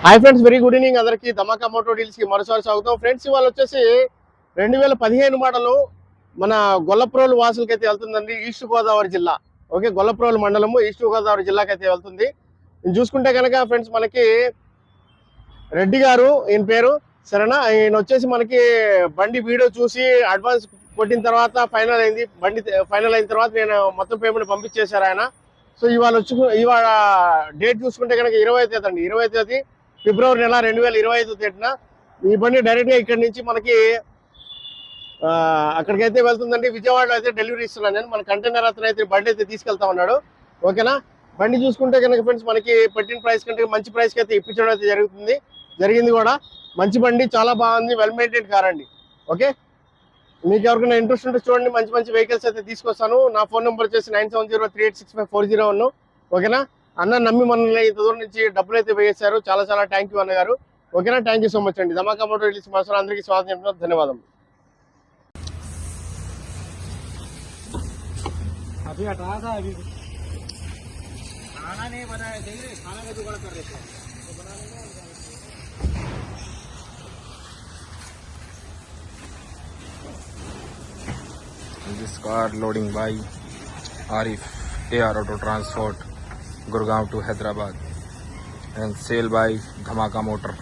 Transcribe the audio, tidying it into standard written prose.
Hi friends, very good evening అందరికి. ధమాకా Moto deals కి మరోసారి స్వాగతం. ఫ్రెండ్స్, ఇవాళ వచ్చేసి 2015 మోడల్ మన గొల్లప్రోలు వాసులకైతే వెళ్తుందండి. ఈస్ట్ గోదావరి జిల్లా. ఓకే, గొల్లప్రోలు మండలము ఈస్ట్ గోదావరి జిల్లాకి అయితే వెళ్తుంది. చూసుకుంటే కనుక ఫ్రెండ్స్, మనకి రెడ్డి గారు ఈయన పేరు, సరేనా. ఈయన వచ్చేసి మనకి బండి వీడియో చూసి అడ్వాన్స్ కొట్టిన తర్వాత ఫైనల్ అయింది. బండి ఫైనల్ అయిన తర్వాత నేను మొత్తం పేమెంట్ పంపించేశారు ఆయన. సో ఇవాళ డేట్ చూసుకుంటే కనుక 20వ తేదీ అండి. 20వ తేదీ ఫిబ్రవరి నెల 2025 తేదీన ఈ బండి డైరెక్ట్ గా ఇక్కడ నుంచి మనకి అక్కడికైతే వెళ్తుందండి. విజయవాడలో అయితే డెలివరీ ఇస్తున్నాను నేను. మన కంటైనర్ అతను అయితే బండి అయితే తీసుకెళ్తా ఉన్నాడు. ఓకేనా. బండి చూసుకుంటే కనుక ఫ్రెండ్స్, మనకి పెట్టిన ప్రైస్ కంటే మంచి ప్రైస్కి అయితే ఇప్పించడం అయితే జరిగింది కూడా. మంచి బండి, చాలా బాగుంది, వెల్ మెయింటైన్ కార్ అండి. ఓకే, మీకు ఎవరికైనా ఇంట్రెస్ట్ ఉంటే చూడండి, మంచి మంచి వెహికల్స్ అయితే తీసుకొస్తాను. నా ఫోన్ నెంబర్ వచ్చేసి 9703865401. ఓకేనా. అన్న నమ్మి మనల్ని ఇంత దూరం నుంచి డబ్బులు అయితే వేసారు, చాలా చాలా థ్యాంక్ యూ అన్న గారు. ఓకేనా, థ్యాంక్ యూ సో మచ్ అండి. ధమాకా మోటో డీల్స్ మరోసారి అందరికీ స్వాగతం చెప్తున్నాను. ధన్యవాదం. अभी हटा था, अभी खाना नहीं बनाया, देख रहे खाना का जुगाड़ कर रहे थे तो बनाने का। This car loading by Arif AR Auto Transport, Gurgaon to Hyderabad, and sale by Dhamaka Motor.